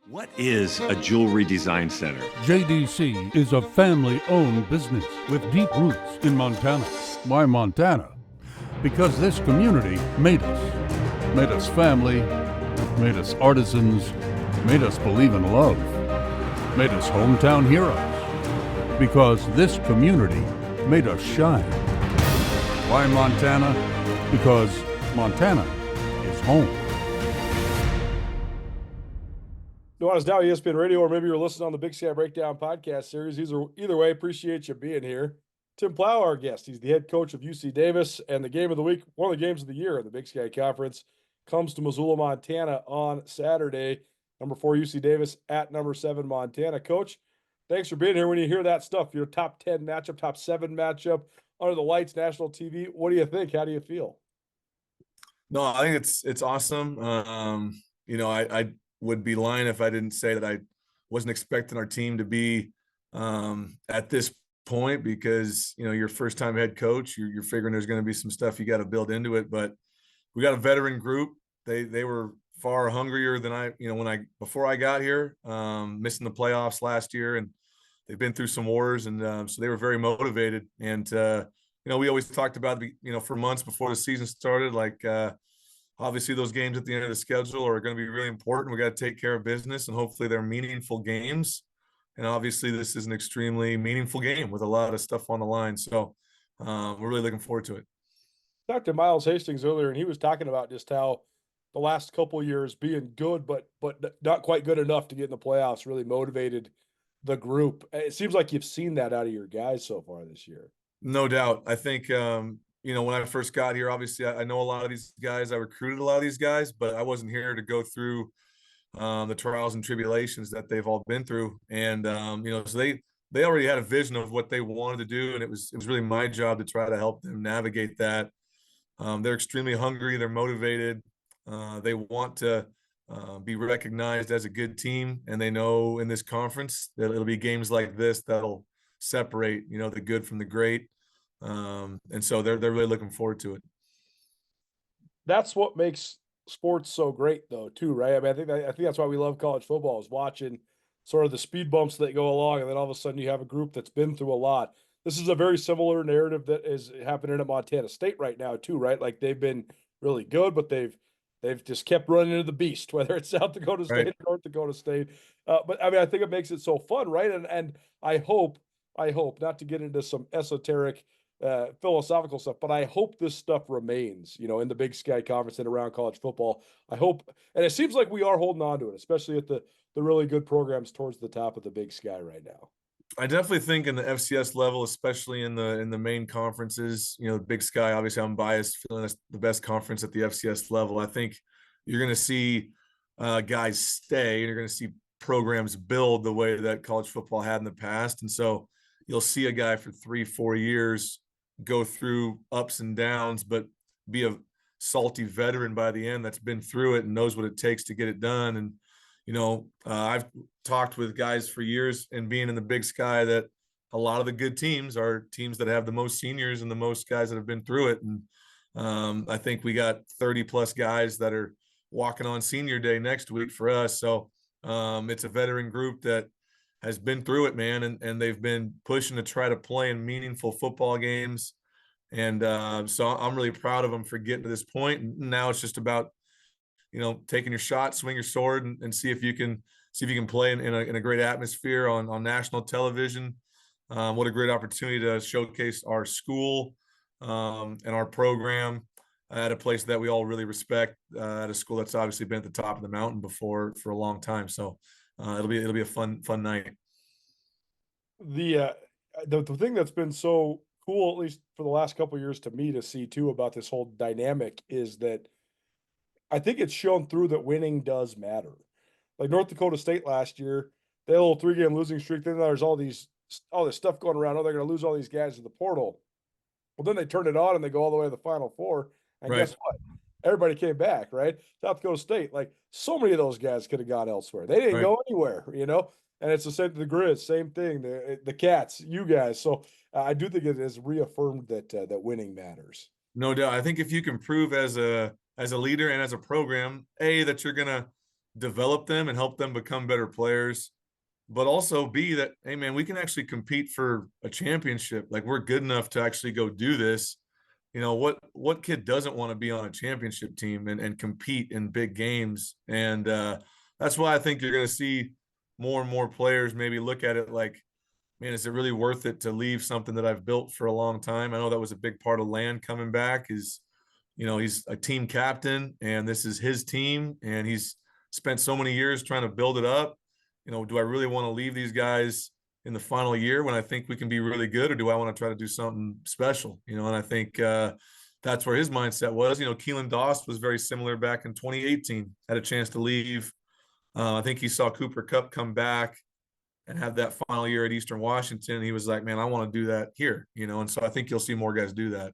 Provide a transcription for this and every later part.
What is a jewelry design center? JDC is a family-owned business with deep roots in Montana. Why Montana? Because this community made us. Made us family, made us artisans, made us believe in love, made us hometown heroes. Because this community made us shine. Why Montana? Because Montana is home. Nuanez now ESPN Radio, or maybe you're listening on the Big Sky Breakdown podcast series. Either way, appreciate you being here. Tim Plough, our guest. He's the head coach of UC Davis, and the game of the week, one of the games of the year in the Big Sky Conference, comes to Missoula, Montana on Saturday. Number 4 UC Davis at number 7 Montana. Coach, thanks for being here. When you hear that stuff, your top 10 matchup, top 7 matchup, under the lights, national TV, what do you think? How do you feel? No, I think it's awesome. I would be lying if I didn't say that I wasn't expecting our team to be at this point, because your first time head coach, you're figuring there's going to be some stuff you got to build into it. But we got a veteran group. They were far hungrier than before I got here, missing the playoffs last year, and they've been through some wars, and so they were very motivated. And we always talked about for months before the season started, obviously those games at the end of the schedule are going to be really important. We got to take care of business, and hopefully they're meaningful games. And obviously this is an extremely meaningful game with a lot of stuff on the line. So we're really looking forward to it. Talked to Miles Hastings earlier, and he was talking about just how the last couple of years being good, but not quite good enough to get in the playoffs really motivated the group. It seems like you've seen that out of your guys so far this year. No doubt. I think, when I first got here, obviously I know a lot of these guys. I recruited a lot of these guys, but I wasn't here to go through the trials and tribulations that they've all been through. And, so they already had a vision of what they wanted to do. And it was really my job to try to help them navigate that. They're extremely hungry. They're motivated. They want to be recognized as a good team. And they know in this conference that it'll be games like this that'll separate, the good from the great. And so they're really looking forward to it. That's what makes sports so great, though, too, right? I mean, I think that's why we love college football, is watching sort of the speed bumps that go along, and then all of a sudden you have a group that's been through a lot. This is a very similar narrative that is happening at Montana State right now, too, right? Like, they've been really good, but they've just kept running into the beast, whether it's South Dakota State or North Dakota State. But I mean, I think it makes it so fun, right? And I hope not to get into some esoteric philosophical stuff, but I hope this stuff remains, in the Big Sky Conference and around college football. I hope, and it seems like we are holding on to it, especially at the really good programs towards the top of the Big Sky right now. I definitely think in the FCS level, especially in the main conferences, Big Sky, obviously I'm biased, feeling that's the best conference at the FCS level. I think you're going to see guys stay, and you're going to see programs build the way that college football had in the past. And so you'll see a guy for 3-4 years go through ups and downs, but be a salty veteran by the end that's been through it and knows what it takes to get it done. And I've talked with guys for years, and being in the Big Sky, that a lot of the good teams are teams that have the most seniors and the most guys that have been through it. And I think we got 30 plus guys that are walking on senior day next week for us. So it's a veteran group that has been through it, man. And they've been pushing to try to play in meaningful football games. And so I'm really proud of them for getting to this point. And now it's just about, taking your shot, swing your sword, and see if you can play in a great atmosphere on national television. What a great opportunity to showcase our school and our program at a place that we all really respect, at a school that's obviously been at the top of the mountain before for a long time. So it'll be a fun night. The thing that's been so cool, at least for the last couple of years to me, to see too about this whole dynamic, is that I think it's shown through that winning does matter. Like North Dakota State last year, they had a little 3-game losing streak. Then there's all this stuff going around. Oh, they're going to lose all these guys in the portal. Well, then they turn it on and they go all the way to the Final Four. And guess what? Everybody came back, right? South Dakota State, like, so many of those guys could have gone elsewhere. They didn't go anywhere, And it's the same to the Grizz, same thing. The Cats, you guys. So I do think it has reaffirmed that winning matters. No doubt. I think if you can prove as a leader and as a program, that you're gonna develop them and help them become better players, but also B, that, hey man, we can actually compete for a championship. Like, we're good enough to actually go do this. What kid doesn't want to be on a championship team and compete in big games? And that's why I think you're going to see more and more players maybe look at it like, man, is it really worth it to leave something that I've built for a long time? I know that was a big part of Land coming back is, he's a team captain and this is his team and he's spent so many years trying to build it up. Do I really want to leave these guys in the final year when I think we can be really good, or do I want to try to do something special? And I think that's where his mindset was. Keelan Doss was very similar back in 2018, had a chance to leave. I think he saw Cooper Kupp come back and have that final year at Eastern Washington. He was like, man, I want to do that here, and so I think you'll see more guys do that.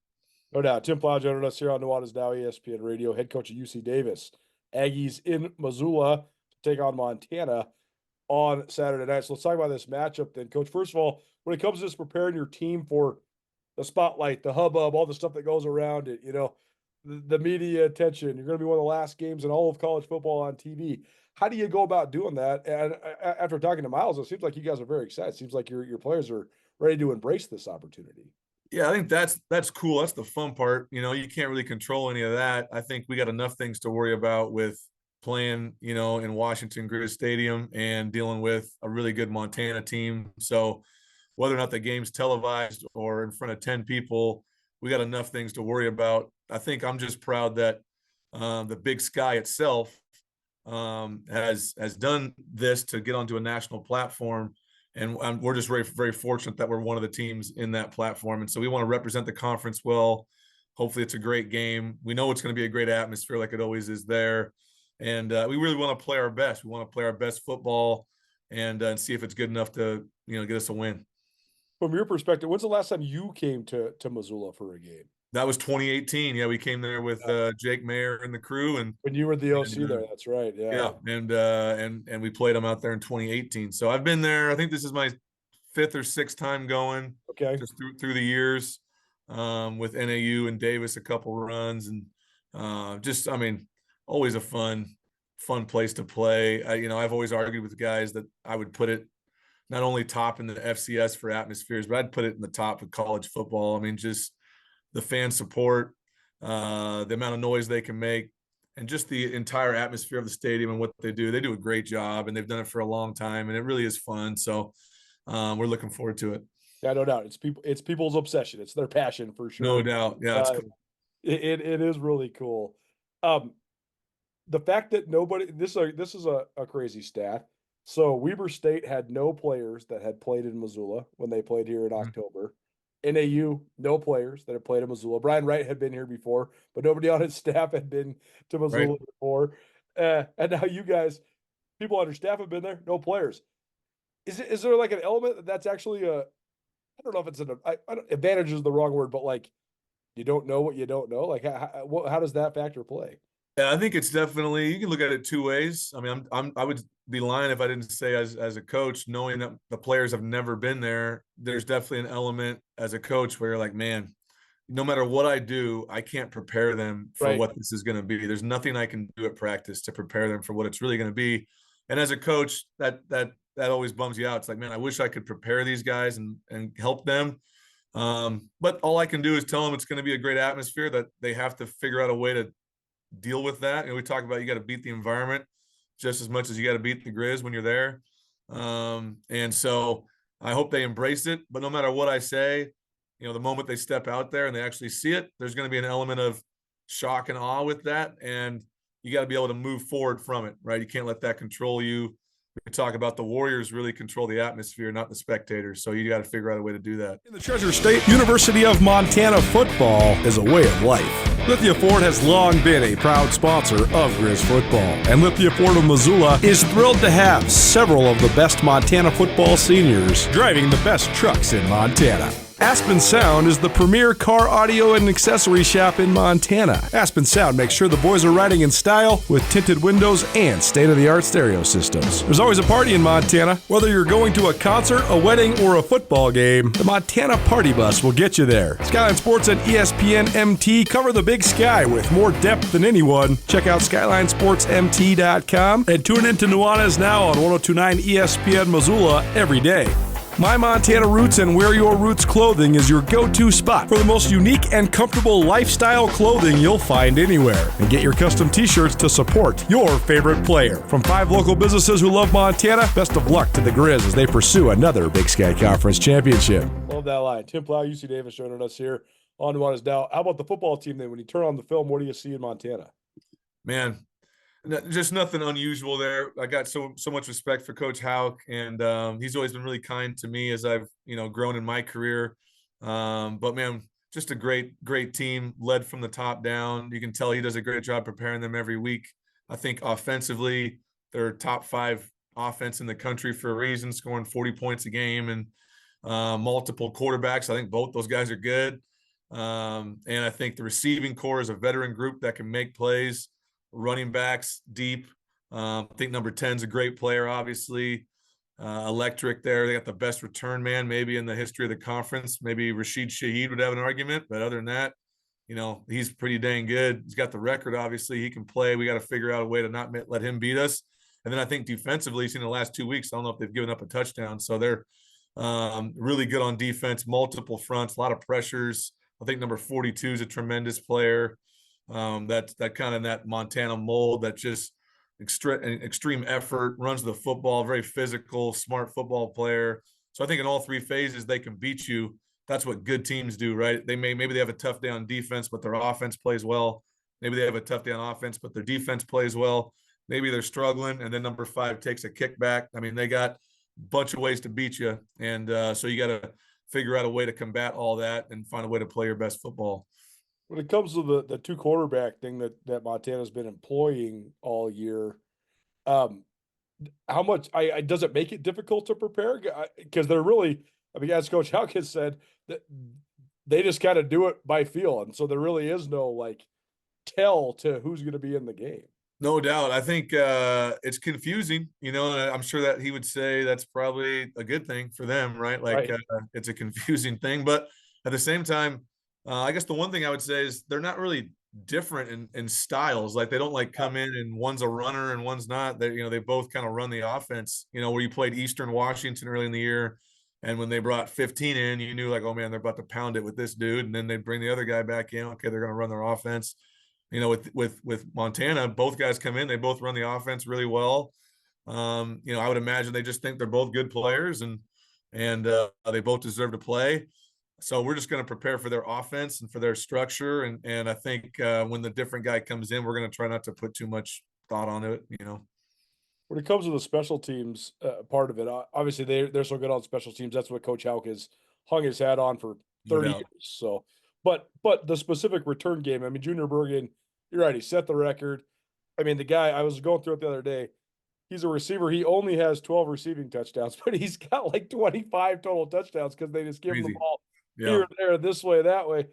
No doubt. Tim Plough joining us here on Nuanez Now, ESPN Radio, head coach at UC Davis. Aggies in Missoula to take on Montana on Saturday night. So let's talk about this matchup then, Coach. First of all, when it comes to just preparing your team for the spotlight, the hubbub, all the stuff that goes around it, the media attention, you're going to be one of the last games in all of college football on TV. How do you go about doing that? And after talking to Miles, it seems like you guys are very excited. It seems like your players are ready to embrace this opportunity. Yeah, I think that's cool. That's the fun part. You can't really control any of that. I think we got enough things to worry about with playing, in Washington Grizz Stadium and dealing with a really good Montana team. So whether or not the game's televised or in front of 10 people, we got enough things to worry about. I think I'm just proud that the Big Sky itself has done this to get onto a national platform. And we're just very, very fortunate that we're one of the teams in that platform. And so we want to represent the conference well. Hopefully it's a great game. We know it's going to be a great atmosphere like it always is there. And we really want to play our best. We want to play our best football and see if it's good enough to, get us a win. From your perspective, when's the last time you came to Missoula for a game? That was 2018. Yeah, we came there with Jake Mayer and the crew, and when you were the OC there, that's right. Yeah, and we played them out there in 2018. So I've been there. I think this is my 5th or 6th time going. Okay, just through the years, with NAU and Davis, a couple runs, and always a fun place to play. I've always argued with guys that I would put it not only top in the FCS for atmospheres, but I'd put it in the top of college football. Just the fan support, the amount of noise they can make, and just the entire atmosphere of the stadium and what they do. They do a great job, and they've done it for a long time, and it really is fun. So we're looking forward to it. Yeah, no doubt. It's people's obsession. It's their passion for sure. No doubt. Yeah, it's cool. It is really cool. The fact that this is a crazy stat. So Weber State had no players that had played in Missoula when they played here in October. NAU, no players that had played in Missoula. Brian Wright had been here before, but nobody on his staff had been to Missoula before. And now you guys, people on your staff have been there, no players. Is there like an element that's actually I don't know if it's advantage is the wrong word, but like you don't know what you don't know. Like how does that factor play? Yeah, I think it's definitely, you can look at it two ways. I would be lying if I didn't say as a coach, knowing that the players have never been there, there's definitely an element as a coach where you're like, man, no matter what I do, I can't prepare them for what this is going to be. There's nothing I can do at practice to prepare them for what it's really going to be. And as a coach, that always bums you out. It's like, man, I wish I could prepare these guys and help them. But all I can do is tell them it's going to be a great atmosphere, that they have to figure out a way to deal with that. We talk about you got to beat the environment just as much as you got to beat the Grizz when you're there. And so I hope they embrace it. But no matter what I say, the moment they step out there and they actually see it, there's going to be an element of shock and awe with that. And you got to be able to move forward from it, right? You can't let that control you. We talk about the Warriors really control the atmosphere, not the spectators. So you got to figure out a way to do that. In the Treasure State, University of Montana football is a way of life. Lithia Ford has long been a proud sponsor of Grizz football, and Lithia Ford of Missoula is thrilled to have several of the best Montana football seniors driving the best trucks in Montana. Aspen Sound is the premier car audio and accessory shop in Montana. Aspen Sound makes sure the boys are riding in style with tinted windows and state-of-the-art stereo systems. There's always a party in Montana. Whether you're going to a concert, a wedding, or a football game, the Montana Party Bus will get you there. Skyline Sports and ESPN MT cover the Big Sky with more depth than anyone. Check out SkylineSportsMT.com and tune in to Nuanez now on 1029 ESPN Missoula every day. My Montana Roots and Wear Your Roots clothing is your go-to spot for the most unique and comfortable lifestyle clothing you'll find anywhere. And get your custom t-shirts to support your favorite player. From 5 local businesses who love Montana, best of luck to the Grizz as they pursue another Big Sky Conference championship. Love that line. Tim Plough, UC Davis joining us here on Nuanez Now. How about the football team then? When you turn on the film, what do you see in Montana? Man, just nothing unusual there. I got so much respect for Coach Houck, and he's always been really kind to me as I've grown in my career. But man, just a great team led from the top down. You can tell he does a great job preparing them every week. I think offensively, they're top 5 offense in the country for a reason, scoring 40 points a game and multiple quarterbacks. I think both those guys are good. And I think the receiving core is a veteran group that can make plays. Running backs deep. I think number 10 is a great player, obviously. Electric there. They got the best return man maybe in the history of the conference. Maybe Rashid Shaheed would have an argument, but other than that, he's pretty dang good. He's got the record, obviously. He can play. We got to figure out a way to not let him beat us. And then I think defensively, in the last 2 weeks, I don't know if they've given up a touchdown. So they're really good on defense, multiple fronts, a lot of pressures. I think number 42 is a tremendous player. That kind of that Montana mold, that just extreme effort, runs the football, very physical, smart football player. So I think in all 3 phases they can beat you. That's what good teams do, right? Maybe they have a tough day on defense, but their offense plays well. Maybe they have a tough day on offense, but their defense plays well. Maybe they're struggling, and then number 5 takes a kickback. I mean, they got a bunch of ways to beat you, and so you got to figure out a way to combat all that and find a way to play your best football. When it comes to the 2 quarterback thing that Montana's been employing all year, how much does it make it difficult to prepare? Because they're really, as Coach Houck has said, that they just kind of do it by feel, and so there really is no tell to who's going to be in the game. No doubt. I think it's confusing, and I'm sure that he would say that's probably a good thing for them, right? Right. It's a confusing thing, but at the same time, I guess the one thing I would say is they're not really different in styles. Like, they don't come in and one's a runner and one's not. They both kind of run the offense, where you played Eastern Washington early in the year. And when they brought 15 in, you knew oh man, they're about to pound it with this dude. And then they bring the other guy back in. Okay, they're going to run their offense. With Montana, both guys come in, they both run the offense really well. I would imagine they just think they're both good players and they both deserve to play. So we're just going to prepare for their offense and for their structure. And I think when the different guy comes in, we're going to try not to put too much thought on it, When it comes to the special teams part of it, obviously they're so good on special teams. That's what Coach Houck has hung his hat on for 30 years. So, but the specific return game, Junior Bergen, you're right, he set the record. The guy, I was going through it the other day, he's a receiver. He only has 12 receiving touchdowns, but he's got 25 total touchdowns because they just give him the ball here and there, this way, that way.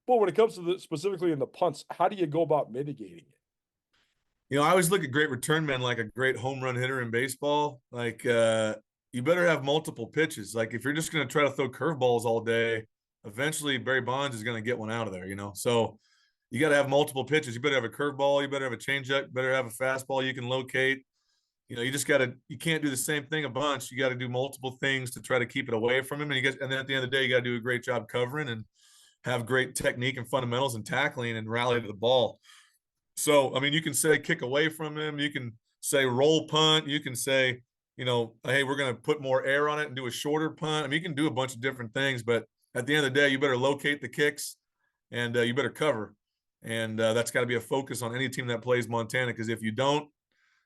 But when it comes to specifically in the punts, how do you go about mitigating it? I always look at great return men like a great home run hitter in baseball. You better have multiple pitches. If you're just going to try to throw curveballs all day, eventually Barry Bonds is going to get one out of there, So you got to have multiple pitches. You better have a curveball. You better have a changeup. You better have a fastball you can locate. You can't do the same thing a bunch. You got to do multiple things to try to keep it away from him. And then at the end of the day, you got to do a great job covering and have great technique and fundamentals and tackling and rally to the ball. So, you can say kick away from him. You can say roll punt. You can say, hey, we're going to put more air on it and do a shorter punt. You can do a bunch of different things, but at the end of the day, you better locate the kicks and you better cover. And that's got to be a focus on any team that plays Montana, because if you don't,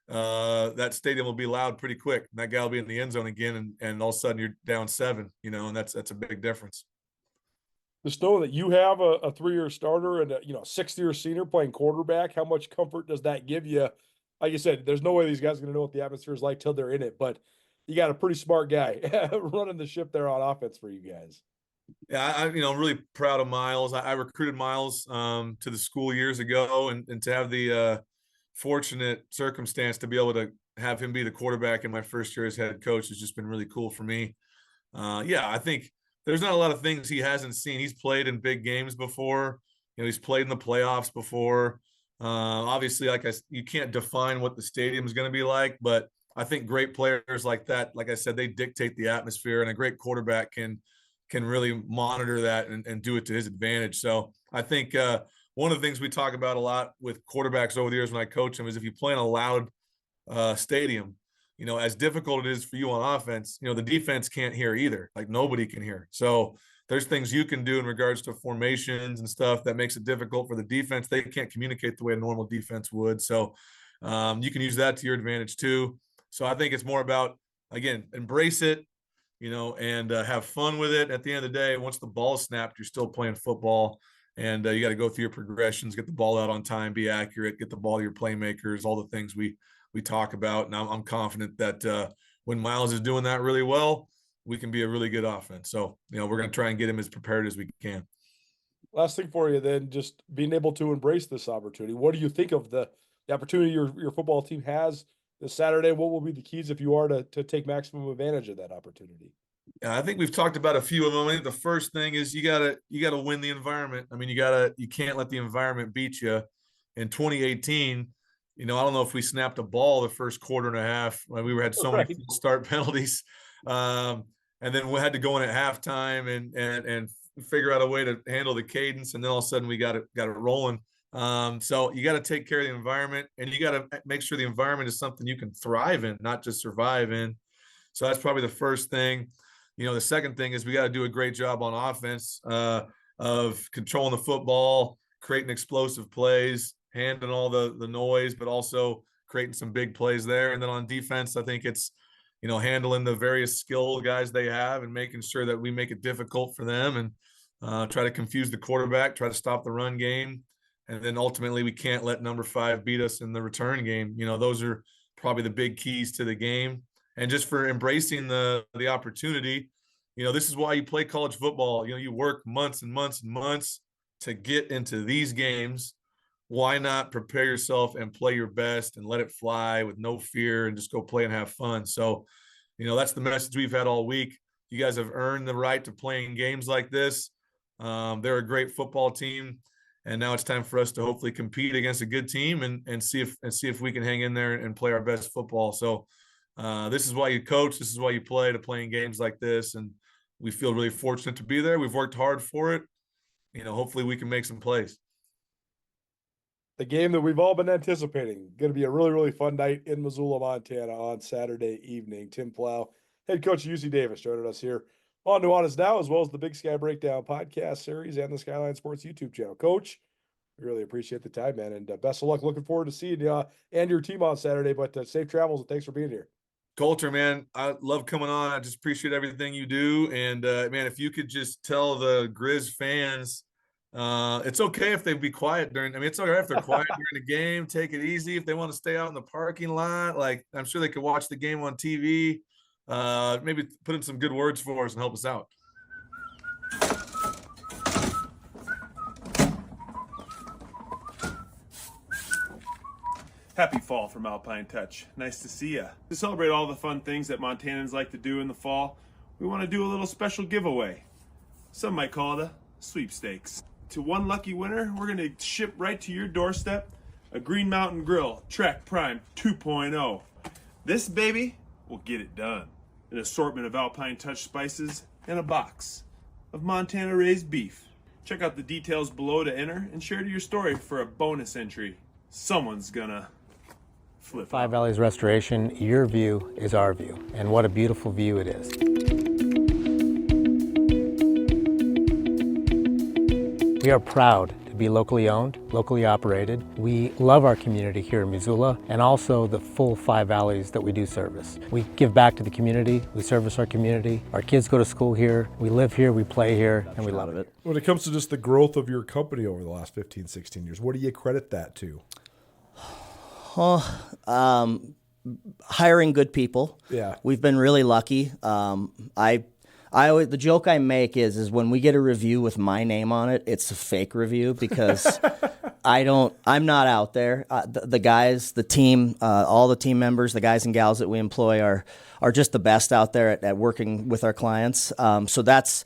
that stadium will be loud pretty quick. That guy will be in the end zone again, and all of a sudden you're down 7, and that's a big difference. Just knowing that you have a 3-year starter and a 6th-year senior playing quarterback, how much comfort does that give you? Like you said, there's no way these guys are going to know what the atmosphere is like till they're in it, but you got a pretty smart guy running the ship there on offense for you guys. Yeah, I'm really proud of Miles. I recruited Miles to the school years ago, and to have the fortunate circumstance to be able to have him be the quarterback in my first year as head coach has just been really cool for me. Yeah, I think there's not a lot of things he hasn't seen. He's played in big games before. He's played in the playoffs before. Obviously, you can't define what the stadium is going to be like, but I think great players like that, like I said, they dictate the atmosphere, and a great quarterback can really monitor that and do it to his advantage. So I think one of the things we talk about a lot with quarterbacks over the years when I coach them is if you play in a loud stadium, as difficult it is for you on offense, the defense can't hear either. Like nobody can hear. So there's things you can do in regards to formations and stuff that makes it difficult for the defense. They can't communicate the way a normal defense would. So you can use that to your advantage too. So I think it's more about, again, embrace it, and have fun with it. At the end of the day, once the ball is snapped, you're still playing football, and you got to go through your progressions, get the ball out on time, be accurate, get the ball to your playmakers, all the things we talk about. And I'm confident that when Miles is doing that really well, we can be a really good offense. So, we're going to try and get him as prepared as we can. Last thing for you then, just being able to embrace this opportunity. What do you think of the opportunity your football team has this Saturday? What will be the keys if you are to take maximum advantage of that opportunity? I think we've talked about a few of them. I think the first thing is you gotta win the environment. I mean, you can't let the environment beat you. In 2018, I don't know if we snapped a ball the first quarter and a half. We had so many false start penalties, and then we had to go in at halftime and figure out a way to handle the cadence. And then all of a sudden we got it rolling. So you got to take care of the environment, and you got to make sure the environment is something you can thrive in, not just survive in. So that's probably the first thing. The second thing is we got to do a great job on offense of controlling the football, creating explosive plays, handling all the noise, but also creating some big plays there. And then on defense, I think it's, handling the various skill guys they have and making sure that we make it difficult for them and try to confuse the quarterback, try to stop the run game. And then ultimately we can't let number 5 beat us in the return game. Those are probably the big keys to the game. And just for embracing the opportunity, this is why you play college football. You work months and months and months to get into these games. Why not prepare yourself and play your best and let it fly with no fear and just go play and have fun? So, that's the message we've had all week. You guys have earned the right to playing games like this. They're a great football team. And now it's time for us to hopefully compete against a good team and see if we can hang in there and play our best football. So, this is why you coach. This is why you play, to playing games like this. And we feel really fortunate to be there. We've worked hard for it. Hopefully we can make some plays. The game that we've all been anticipating. Going to be a really, really fun night in Missoula, Montana on Saturday evening. Tim Plough, head coach of UC Davis, joining us here on Nuanez Now, as well as the Big Sky Breakdown podcast series and the Skyline Sports YouTube channel. Coach, we really appreciate the time, man, and best of luck. Looking forward to seeing you and your team on Saturday, but safe travels, and thanks for being here. Colter, man, I love coming on. I just appreciate everything you do. And, man, if you could just tell the Grizz fans, it's okay if they be quiet it's all right if they're quiet during the game. Take it easy. If they want to stay out in the parking lot, I'm sure they could watch the game on TV. Maybe put in some good words for us and help us out. Happy fall from Alpine Touch. Nice to see ya. To celebrate all the fun things that Montanans like to do in the fall, we want to do a little special giveaway. Some might call it a sweepstakes. To one lucky winner, we're going to ship right to your doorstep a Green Mountain Grill Trek Prime 2.0. This baby will get it done. An assortment of Alpine Touch spices and a box of Montana raised beef. Check out the details below to enter and share your story for a bonus entry. Someone's gonna flip. Five Valleys Restoration, your view is our view, and what a beautiful view it is. We are proud to be locally owned, locally operated. We love our community here in Missoula and also the full Five Valleys that we do service. We give back to the community, we service our community. Our kids go to school here, we live here, we play here, and we love it. When it comes to just the growth of your company over the last 15, 16 years, what do you credit that to? Hiring good people. Yeah. We've been really lucky. I The joke I make is when we get a review with my name on it, it's a fake review because I'm not out there. The guys, the team, all the team members, the guys and gals that we employ are just the best out there at working with our clients. So that's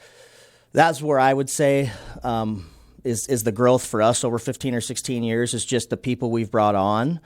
where I would say is the growth for us over 15 or 16 years is just the people we've brought on.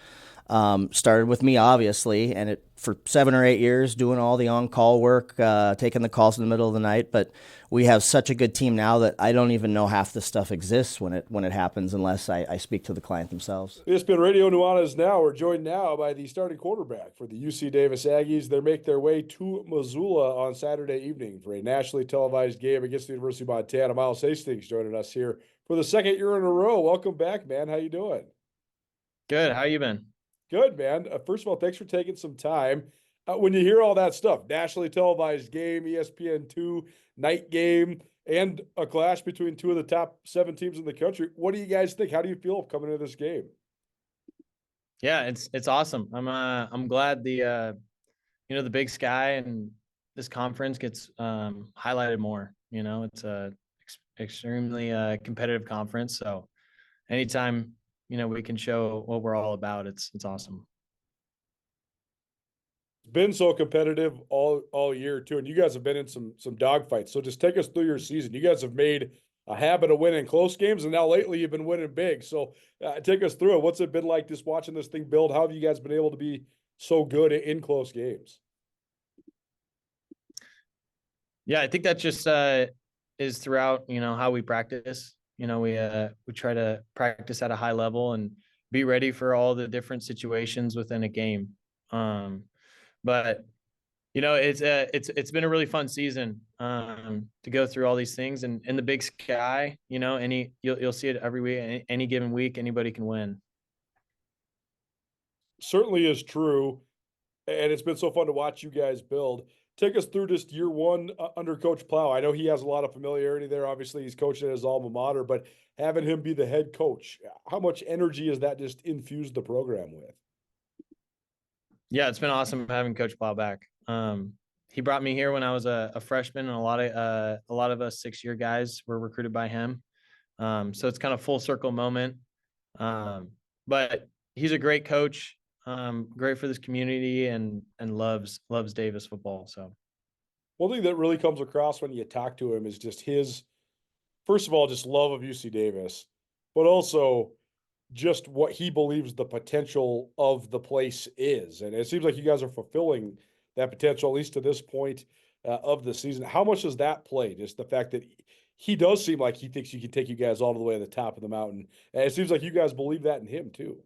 Started with me, obviously, and for 7 or 8 years doing all the on-call work, taking the calls in the middle of the night. But we have such a good team now that I don't even know half the stuff exists when it happens unless I speak to the client themselves. ESPN Radio Nuanez now. We're joined now by the starting quarterback for the UC Davis Aggies. They make their way to Missoula on Saturday evening for a nationally televised game against the University of Montana. Miles Hastings joining us here for the second year in a row. Welcome back, man. How you doing? Good. How you been? Good, man. First of all, thanks for taking some time. When you hear all that stuff, nationally televised game, ESPN2, night game, and a clash between two of the top 7 teams in the country, what do you guys think? How do you feel coming into this game? Yeah, it's awesome. I'm glad the Big Sky and this conference gets highlighted more. It's a extremely competitive conference. So anytime we can show what we're all about, it's awesome. It's been so competitive all year too, and you guys have been in some dogfights. So just take us through your season. You guys have made a habit of winning close games, and now lately you've been winning big. So take us through it. What's it been like just watching this thing build? How have you guys been able to be so good in close games? Yeah, I think that just is throughout how we practice. We try to practice at a high level and be ready for all the different situations within a game. But it's been a really fun season to go through all these things, and in the Big Sky, you'll see it every week. Any given week, anybody can win. Certainly is true, and it's been so fun to watch you guys build. Take us through just year one under Coach Plough. I know he has a lot of familiarity there. Obviously, he's coaching at his alma mater, but having him be the head coach, how much energy has that just infused the program with? Yeah, it's been awesome having Coach Plough back. He brought me here when I was a freshman, and a lot of us 6-year guys were recruited by him. So it's kind of full circle moment. But he's a great coach. Great for this community and loves Davis football. So one thing that really comes across when you talk to him is just his, first of all, just love of UC Davis, but also just what he believes the potential of the place is. And it seems like you guys are fulfilling that potential, at least to this point of the season. How much does that play? Just the fact that he does seem like he thinks he can take you guys all the way to the top of the mountain. And it seems like you guys believe that in him too.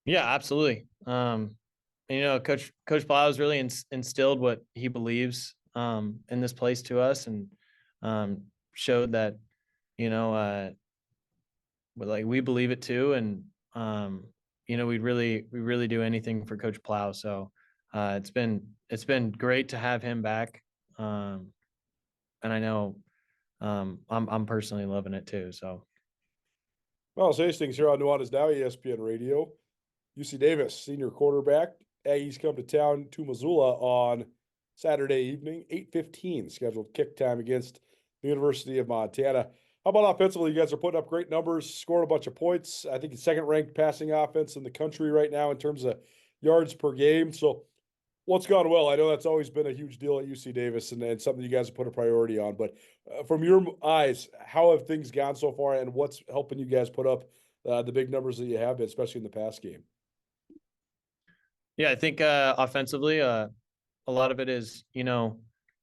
Yeah, absolutely. Coach Plough has really instilled what he believes in this place to us, and showed that we believe it too, and we really do anything for Coach Plough. So it's been great to have him back, and I know I'm personally loving it too. So Miles Hastings here on Nuanez Now, ESPN Radio. UC Davis, senior quarterback. Aggies come to town to Missoula on Saturday evening, 8:15 scheduled kick time against the University of Montana. How about offensively? You guys are putting up great numbers, scoring a bunch of points. I think it's second-ranked passing offense in the country right now in terms of yards per game. So what's gone well? I know that's always been a huge deal at UC Davis and something you guys have put a priority on. But from your eyes, how have things gone so far, and what's helping you guys put up the big numbers that you have been, especially in the pass game? Yeah, I think offensively, a lot of it is, being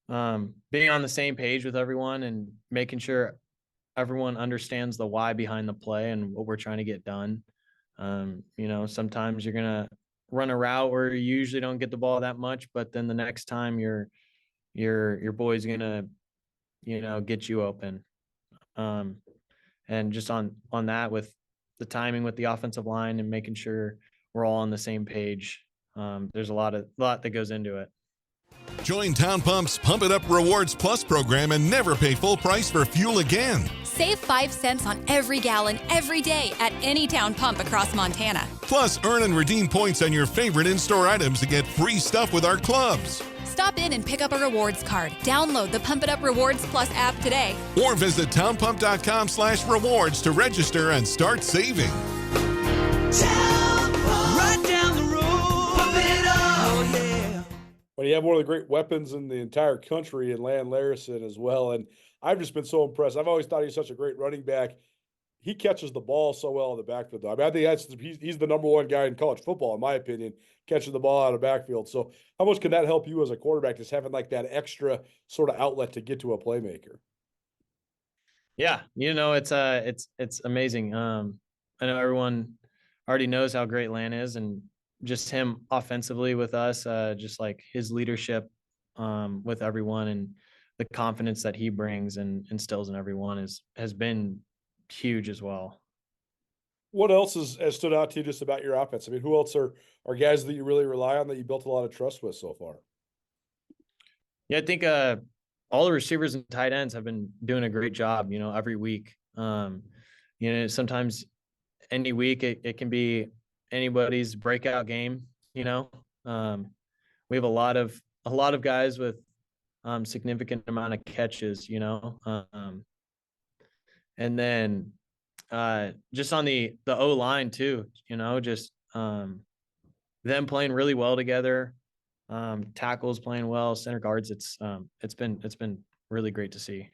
on the same page with everyone and making sure everyone understands the why behind the play and what we're trying to get done. Sometimes you're going to run a route where you usually don't get the ball that much, but then the next time your boy's going to, get you open. And just on that with the timing with the offensive line and making sure we're all on the same page. There's a lot that goes into it. Join Town Pump's Pump It Up Rewards Plus program and never pay full price for fuel again. Save 5 cents on every gallon every day at any Town Pump across Montana. Plus, earn and redeem points on your favorite in-store items to get free stuff with our clubs. Stop in and pick up a rewards card. Download the Pump It Up Rewards Plus app today. Or visit townpump.com/rewards to register and start saving. Right down the road, pump it up, oh yeah. But you have one of the great weapons in the entire country in Land Larison as well. And I've just been so impressed. I've always thought he's such a great running back. He catches the ball so well in the backfield, though. I mean, I think he's the number one guy in college football, in my opinion, catching the ball out of the backfield. So how much can that help you as a quarterback, just having like that extra sort of outlet to get to a playmaker? Yeah, it's amazing. I know everyone already knows how great Lan is, and just him offensively with us, just like his leadership with everyone and the confidence that he brings and instills in everyone has been huge as well. What else has stood out to you just about your offense? I mean, who else are guys that you really rely on that you built a lot of trust with so far? Yeah, I think all the receivers and tight ends have been doing a great job, every week. Sometimes any week it can be anybody's breakout game, we have a lot of guys with significant amount of catches, and then just on the O line too, just them playing really well together, tackles playing well, center guards. It's been really great to see.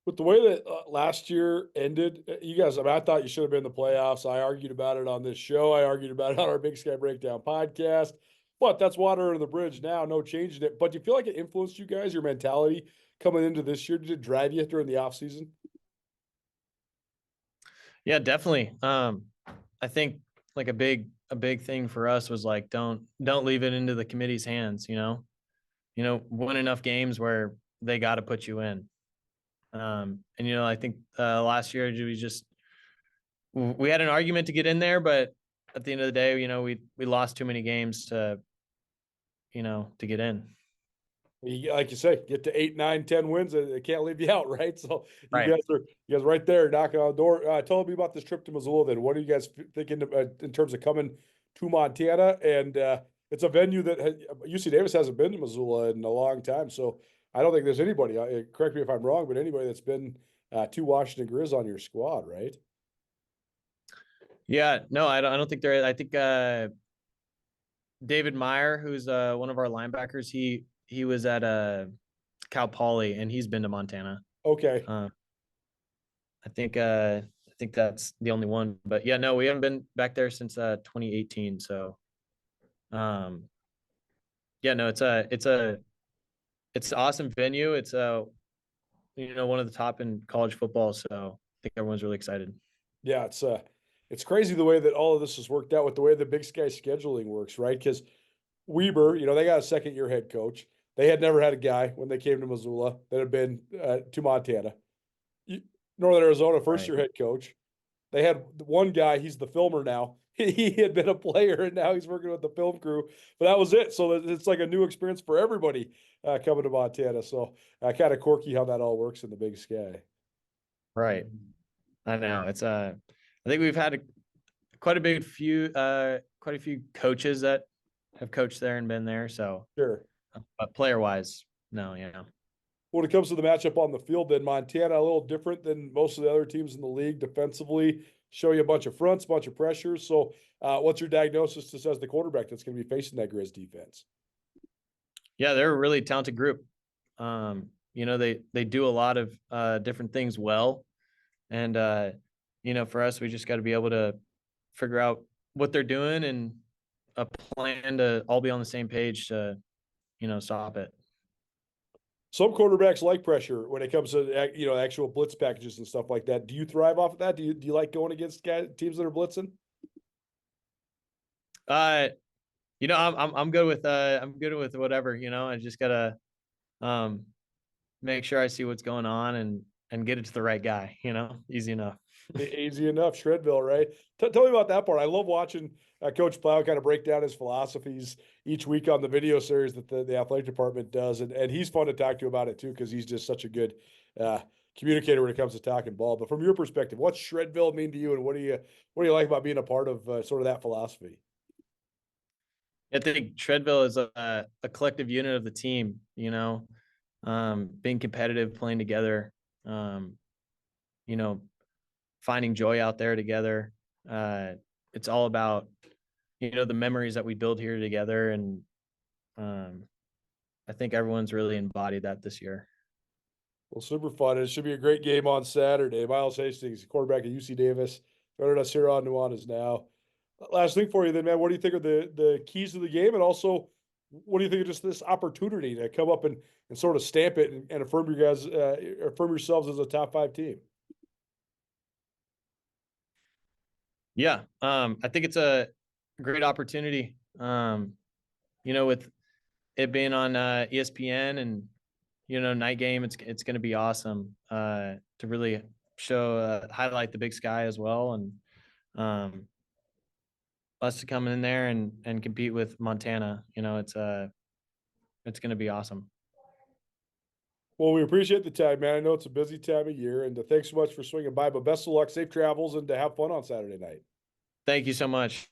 With the way that last year ended, you guys, I mean, I thought you should have been in the playoffs. I argued about it on this show. I argued about it on our Big Sky Breakdown podcast. But that's water under the bridge now, no changing it. But do you feel like it influenced you guys, your mentality coming into this year? Did it drive you during the offseason? Yeah, definitely. I think like a big thing for us was like, don't leave it into the committee's hands, win enough games where they got to put you in. I think last year we had an argument to get in there, but at the end of the day, we lost too many games to get in. Like you say, get to 8, 9, 10 wins, they can't leave you out, right? So right. You guys right there knocking on the door. Tell me about this trip to Missoula then. What are you guys thinking in terms of coming to Montana? And it's a venue that UC Davis hasn't been to Missoula in a long time. So I don't think there's anybody, correct me if I'm wrong, but anybody that's been to Washington Grizz on your squad, right? Yeah, no, I don't think there is. I think David Meyer, who's one of our linebackers, he was at Cal Poly and he's been to Montana. Okay. I think that's the only one, but yeah, no, we haven't been back there since 2018. So, yeah, no, it's an awesome venue. It's one of the top in college football. So I think everyone's really excited. Yeah, it's crazy the way that all of this has worked out with the way the Big Sky scheduling works, right? Because Weber, they got a second-year head coach. They had never had a guy when they came to Missoula that had been to Montana. Northern Arizona, first-year head coach. They had one guy, he's the filmer now. He had been a player, and now he's working with the film crew. But that was it. So it's like a new experience for everybody coming to Montana. So kind of quirky how that all works in the Big Sky. Right. I know. It's I think we've had quite a few coaches that have coached there and been there. So sure. But player-wise, no, yeah. When it comes to the matchup on the field, then Montana a little different than most of the other teams in the league defensively. Show you a bunch of fronts, bunch of pressures. So, what's your diagnosis just as the quarterback that's going to be facing that Grizz defense? Yeah, they're a really talented group. They do a lot of different things well, and for us, we just got to be able to figure out what they're doing and a plan to all be on the same page to stop it. Some quarterbacks like pressure when it comes to actual blitz packages and stuff like that. Do you thrive off of that? Do you like going against teams that are blitzing? I'm good with whatever. I just gotta make sure I see what's going on and get it to the right guy. Easy enough. Easy enough, Shredville, right? Tell me about that part. I love watching Coach Plough kind of break down his philosophies each week on the video series that the athletic department does, and he's fun to talk to about it too because he's just such a good communicator when it comes to talking ball. But from your perspective, what's Shredville mean to you, and what do you like about being a part of sort of that philosophy? I think Treadville is a collective unit of the team, you know, being competitive, playing together, you know, finding joy out there together. It's all about, you know, the memories that we build here together. And I think everyone's really embodied that this year. Well, super fun. It should be a great game on Saturday. Miles Hastings, quarterback at UC Davis, joining us here on Nuanez Now. Last thing for you then, man, what do you think are the keys to the game? And also, what do you think of just this opportunity to come up and sort of stamp it and affirm you guys, affirm yourselves as a top 5 team? Yeah. I think it's a great opportunity. You know, with it being on ESPN and, you know, night game, it's going to be awesome to really show, highlight the Big Sky as well. And us to come in there and compete with Montana, you know, it's going to be awesome. Well, we appreciate the time, man. I know it's a busy time of year, and thanks so much for swinging by, but best of luck, safe travels, and to have fun on Saturday night. Thank you so much.